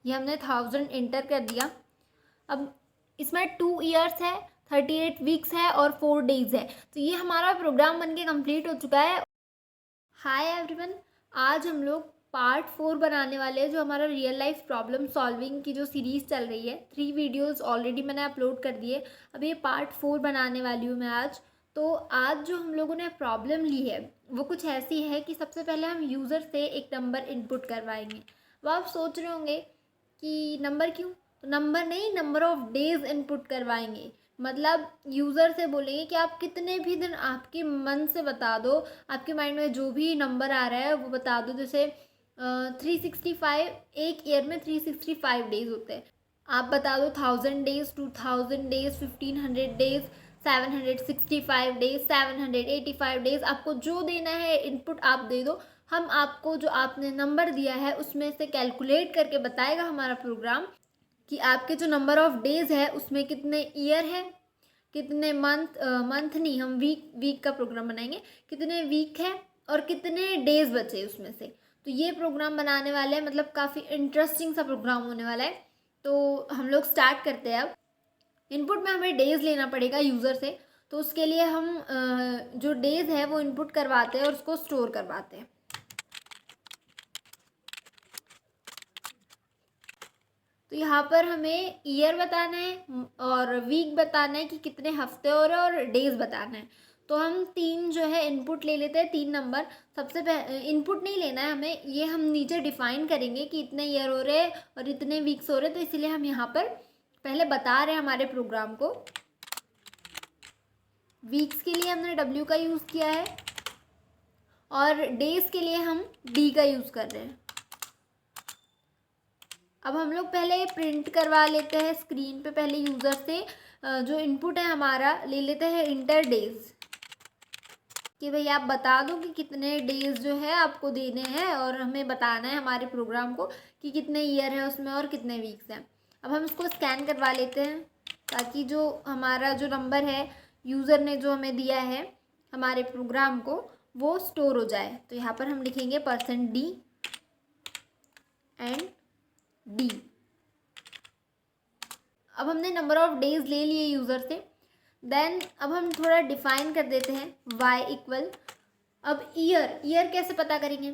ये हमने 1000 इंटर कर दिया। अब इसमें 2 ईयर्स है, 38 वीक्स है और 4 डेज है। तो ये हमारा प्रोग्राम बन के कम्प्लीट हो चुका है। हाय एवरीवन, आज हम लोग पार्ट 4 बनाने वाले हैं, जो हमारा रियल लाइफ प्रॉब्लम सॉल्विंग की जो सीरीज़ चल रही है। 3 वीडियोस ऑलरेडी मैंने अपलोड कर दिए, अब ये पार्ट 4 बनाने वाली हूँ मैं आज। तो आज जो हम लोगों ने प्रॉब्लम ली है वो कुछ ऐसी है कि सबसे पहले हम यूज़र से एक नंबर इनपुट करवाएंगे। वो आप सोच रहे होंगे कि नंबर क्यों, तो नंबर नहीं, नंबर ऑफ़ डेज़ इनपुट करवाएंगे। मतलब यूज़र से बोलेंगे कि आप कितने भी दिन, आपके मन से बता दो, आपके माइंड में जो भी नंबर आ रहा है वो बता दो। जैसे 365, एक ईयर में 365 डेज होते हैं। आप बता दो 1000 days, 2000 days, 1500 days, 765 days, 785 days. आपको जो देना है इनपुट आप दे दो, हम आपको जो आपने नंबर दिया है उसमें से कैलकुलेट करके बताएगा हमारा प्रोग्राम कि आपके जो नंबर ऑफ़ डेज़ है उसमें कितने ईयर है, कितने मंथ नहीं, हम वीक का प्रोग्राम बनाएंगे, कितने वीक है और कितने डेज़ बचे उसमें से। तो ये प्रोग्राम बनाने वाले हैं, मतलब काफ़ी इंटरेस्टिंग सा प्रोग्राम होने वाला है। तो हम लोग स्टार्ट करते हैं। अब इनपुट में हमें डेज़ लेना पड़ेगा यूज़र से, तो उसके लिए हम जो डेज़ है वो इनपुट करवाते हैं और उसको स्टोर करवाते हैं। तो यहाँ पर हमें ईयर बताना है और वीक बताना है कि कितने हफ्ते हो रहे हैं, और डेज बताना है। तो हम 3 जो है इनपुट ले लेते हैं, 3 नंबर। सबसे पहले इनपुट नहीं लेना है हमें, ये हम नीचे डिफाइन करेंगे कि इतने ईयर हो रहे हैं और इतने वीक्स हो रहे हैं। तो इसीलिए हम यहाँ पर पहले बता रहे हैं हमारे प्रोग्राम को। वीक्स के लिए हमने W का यूज़ किया है और डेज के लिए हम D का यूज़ कर रहे हैं। अब हम लोग पहले प्रिंट करवा लेते हैं स्क्रीन पे। पहले यूज़र से जो इनपुट है हमारा ले लेते हैं इंटर डेज, कि भाई आप बता दो कि कितने डेज जो है आपको देने हैं और हमें बताना है हमारे प्रोग्राम को कि कितने ईयर है उसमें और कितने वीक्स हैं। अब हम इसको स्कैन करवा लेते हैं ताकि जो हमारा जो नंबर है यूज़र ने जो हमें दिया है हमारे प्रोग्राम को, वो स्टोर हो जाए। तो यहाँ पर हम लिखेंगे %D एंड D। अब हमने नंबर ऑफ़ डेज ले लिए यूज़र से। देन अब हम थोड़ा डिफाइन कर देते हैं y इक्वल, अब ईयर कैसे पता करेंगे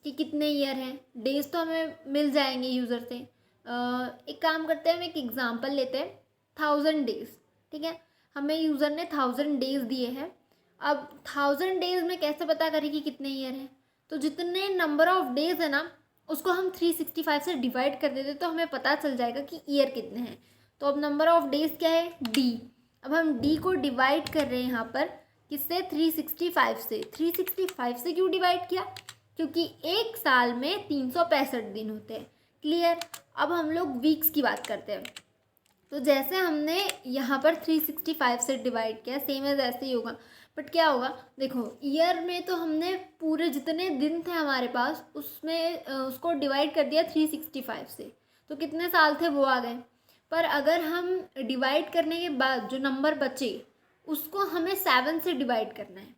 कि कितने ईयर हैं। डेज तो हमें मिल जाएंगे यूज़र से। एक काम करते हैं, हम एक एग्जांपल लेते हैं, 1000 डेज। ठीक है, हमें यूज़र ने 1000 डेज दिए हैं। अब 1000 डेज में कैसे पता करें कि कितने ईयर हैं, तो जितने नंबर ऑफ़ डेज है ना उसको हम 365 से डिवाइड कर देते, तो हमें पता चल जाएगा कि ईयर कितने हैं। तो अब नंबर ऑफ़ डेज क्या है, D। अब हम D को डिवाइड कर रहे हैं यहाँ पर किससे, 365 से। 365 से क्यों डिवाइड किया, क्योंकि एक साल में 365 दिन होते हैं। क्लियर। अब हम लोग वीक्स की बात करते हैं। तो जैसे हमने यहाँ पर 365 से डिवाइड किया, सेम एज ऐसे ही होगा। बट क्या होगा, देखो ईयर में तो हमने पूरे जितने दिन थे हमारे पास उसमें उसको डिवाइड कर दिया 365 से, तो कितने साल थे वो आ गए। पर अगर हम डिवाइड करने के बाद जो नंबर बचे उसको हमें 7 से डिवाइड करना है।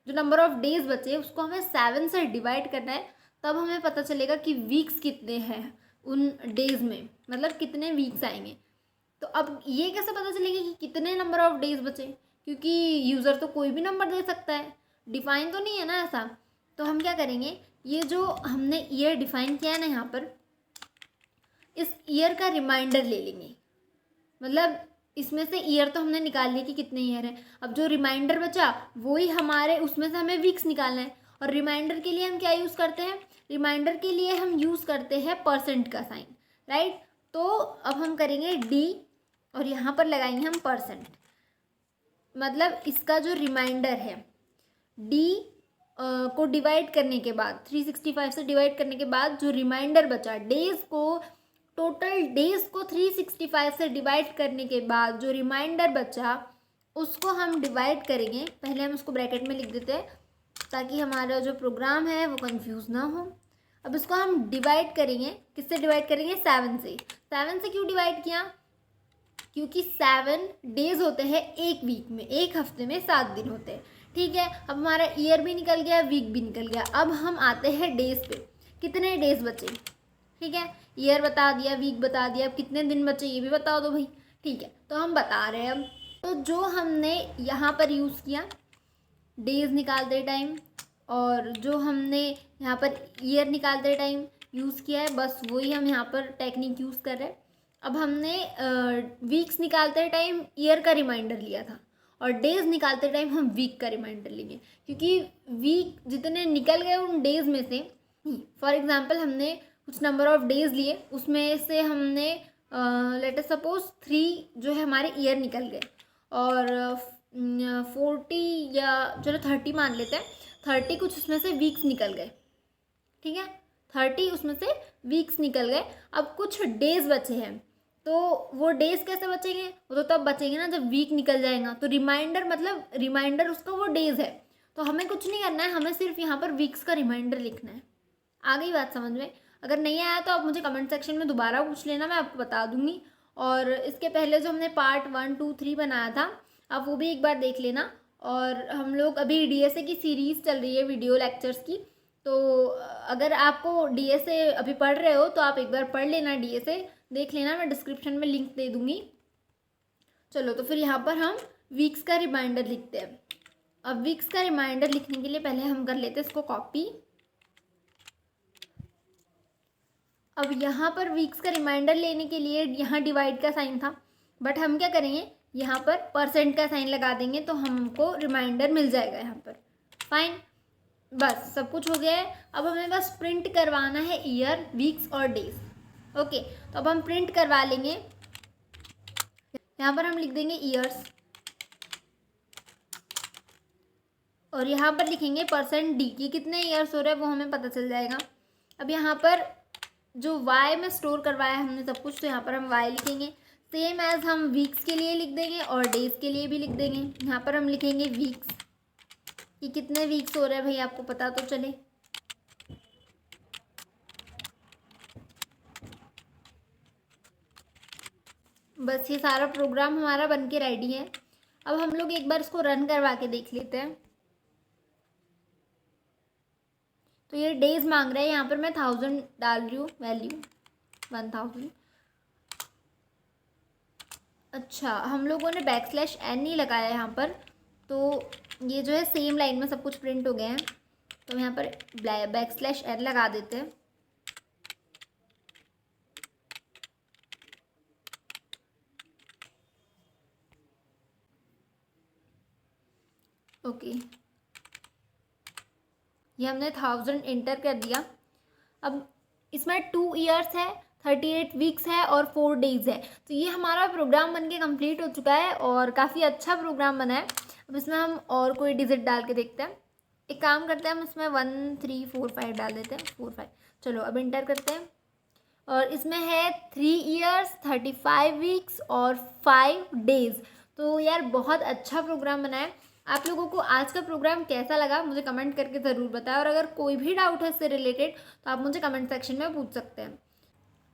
जो नंबर ऑफ़ डेज बचे उसको हमें 7 से डिवाइड करना है, तब हमें पता चलेगा कि वीक्स कितने हैं उन डेज में, मतलब कितने वीक्स आएंगे। तो अब ये कैसे पता चलेगा कि कितने नंबर ऑफ़ डेज बचे, क्योंकि यूज़र तो कोई भी नंबर दे सकता है, डिफाइन तो नहीं है ना ऐसा। तो हम क्या करेंगे, ये जो हमने ईयर डिफाइन किया है ना यहाँ पर, इस ईयर का रिमाइंडर ले लेंगे। मतलब इसमें से ईयर तो हमने निकाल लिया कि कितने ईयर हैं, अब जो रिमाइंडर बचा वही हमारे, उसमें से हमें वीक्स निकालना है। और रिमाइंडर के लिए हम क्या यूज़ करते हैं, रिमाइंडर के लिए हम यूज़ करते हैं % का साइन, राइट। तो अब हम करेंगे D और यहाँ पर लगाएंगे हम %। मतलब इसका जो रिमाइंडर है D को डिवाइड करने के बाद, 365 से डिवाइड करने के बाद जो रिमाइंडर बचा, डेज़ को, टोटल डेज़ को 365 से डिवाइड करने के बाद जो रिमाइंडर बचा उसको हम डिवाइड करेंगे। पहले हम उसको ब्रैकेट में लिख देते हैं ताकि हमारा जो प्रोग्राम है वो कंफ्यूज ना हो। अब इसको हम डिवाइड करेंगे, किससे डिवाइड करेंगे, 7 से। 7 से क्यों डिवाइड किया, क्योंकि 7 डेज होते हैं एक वीक में, एक हफ्ते में 7 दिन होते हैं। ठीक है, अब हमारा ईयर भी निकल गया, वीक भी निकल गया। अब हम आते हैं डेज पे, कितने डेज बचे, ठीक है, ईयर बता दिया, वीक बता दिया, अब कितने दिन बचे ये भी बता दो भाई। ठीक है, तो हम बता रहे हैं अब। तो जो हमने यहाँ पर यूज़ किया डेज निकालते टाइम, और जो हमने यहाँ पर ईयर निकालते टाइम यूज़ किया है, बस वही हम यहाँ पर टेक्निक यूज़ कर रहे हैं। अब हमने वीक्स निकालते टाइम ईयर का रिमाइंडर लिया था, और डेज निकालते टाइम हम वीक का रिमाइंडर लेंगे, क्योंकि वीक जितने निकल गए उन डेज में से, फॉर एग्जांपल हमने कुछ नंबर ऑफ डेज लिए, उसमें से हमने लेट अस सपोज 3 जो है हमारे ईयर निकल गए, और 40 या चलो 30 मान लेते हैं, 30 कुछ उसमें से वीक्स निकल गए। ठीक है, 30 उसमें से वीक्स निकल गए। अब कुछ डेज बचे हैं, तो वो डेज कैसे बचेंगे? वो तो तब बचेंगे ना जब वीक निकल जाएगा। तो रिमाइंडर मतलब रिमाइंडर उसका वो डेज है, तो हमें कुछ नहीं करना है, हमें सिर्फ यहाँ पर वीक्स का रिमाइंडर लिखना है। आ गई बात समझ में? अगर नहीं आया तो आप मुझे कमेंट सेक्शन में दोबारा पूछ लेना, मैं आपको बता दूंगी। और इसके पहले जो हमने पार्ट 1, 2, 3 बनाया था, आप वो भी एक बार देख लेना। और हम लोग अभी डीएसए की सीरीज़ चल रही है वीडियो लेक्चर्स की, तो अगर आपको डीएसए अभी पढ़ रहे हो तो आप एक बार पढ़ लेना, डीएसए देख लेना, मैं डिस्क्रिप्शन में लिंक दे दूँगी। चलो, तो फिर यहाँ पर हम वीक्स का रिमाइंडर लिखते हैं। अब वीक्स का रिमाइंडर लिखने के लिए पहले हम कर लेते हैं इसको कॉपी। अब यहाँ पर वीक्स का रिमाइंडर लेने के लिए यहाँ डिवाइड का साइन था, बट हम क्या करेंगे, यहाँ पर परसेंट का साइन लगा देंगे, तो हमको रिमाइंडर मिल जाएगा यहाँ पर। फाइन, बस सब कुछ हो गया है। अब हमें बस प्रिंट करवाना है ईयर, वीक्स और डेज। ओके, तो अब हम प्रिंट करवा लेंगे। यहाँ पर हम लिख देंगे ईयर्स, और यहाँ पर लिखेंगे परसेंट डी, कि कितने ईयर्स हो रहे हैं वो हमें पता चल जाएगा। अब यहाँ पर जो वाई में स्टोर करवाया हमने सब कुछ, तो यहाँ पर हम वाई लिखेंगे। सेम एज हम वीक्स के लिए लिख देंगे और डेज के लिए भी लिख देंगे। यहाँ पर हम लिखेंगे वीक्स, कि कितने वीक्स हो रहे हैं भाई, आपको पता तो चले। बस ये सारा प्रोग्राम हमारा बन के रेडी है। अब हम लोग एक बार इसको रन करवा के देख लेते हैं। तो ये डेज मांग रहा है, यहाँ पर मैं 1000 डाल रही हूँ, वैल्यू 1000। अच्छा, हम लोगों ने \n नहीं लगाया यहाँ पर, तो ये जो है सेम लाइन में सब कुछ प्रिंट हो गया है, तो यहाँ पर \n लगा देते हैं। ओके, ये हमने 1000 एंटर कर दिया। अब इसमें 2 ईयर्स है, 38 वीक्स है और 4 डेज है। तो ये हमारा प्रोग्राम बन के कम्प्लीट हो चुका है, और काफ़ी अच्छा प्रोग्राम बना है। अब इसमें हम और कोई डिजिट डाल के देखते हैं। एक काम करते हैं, हम इसमें 1 3 4 5 डाल देते हैं, 4 5। चलो, अब इंटर करते हैं, और इसमें है 3 ईयर्स, 35 वीक्स और 5 डेज। तो यार बहुत अच्छा प्रोग्राम बना है। आप लोगों को आज का प्रोग्राम कैसा लगा मुझे कमेंट करके ज़रूर बताएं, और अगर कोई भी डाउट है इससे रिलेटेड तो आप मुझे कमेंट सेक्शन में पूछ सकते हैं।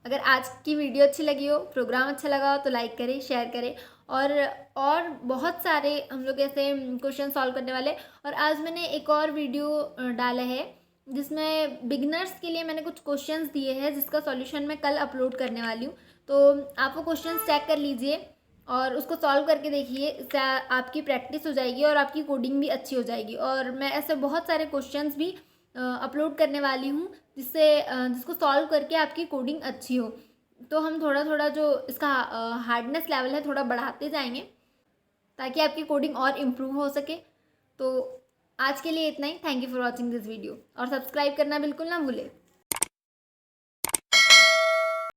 अगर आज की वीडियो अच्छी लगी हो, प्रोग्राम अच्छा लगा हो, तो लाइक करें, शेयर करें, और बहुत सारे हम लोग ऐसे क्वेश्चन सॉल्व करने वाले। और आज मैंने एक और वीडियो डाला है जिसमें बिगिनर्स के लिए मैंने कुछ क्वेश्चंस दिए हैं, जिसका सॉल्यूशन मैं कल अपलोड करने वाली हूँ। तो आप वो क्वेश्चंस चेक कर लीजिए और उसको सॉल्व करके देखिए, इससे आपकी प्रैक्टिस हो जाएगी और आपकी कोडिंग भी अच्छी हो जाएगी। और मैं ऐसे बहुत सारे क्वेश्चंस भी अपलोड करने वाली हूँ जिसको सॉल्व करके आपकी कोडिंग अच्छी हो। तो हम थोड़ा थोड़ा जो इसका हार्डनेस लेवल है थोड़ा बढ़ाते जाएंगे, ताकि आपकी कोडिंग और इम्प्रूव हो सके। तो आज के लिए इतना ही। Thank you for watching this video, और सब्सक्राइब करना बिल्कुल ना भूलें।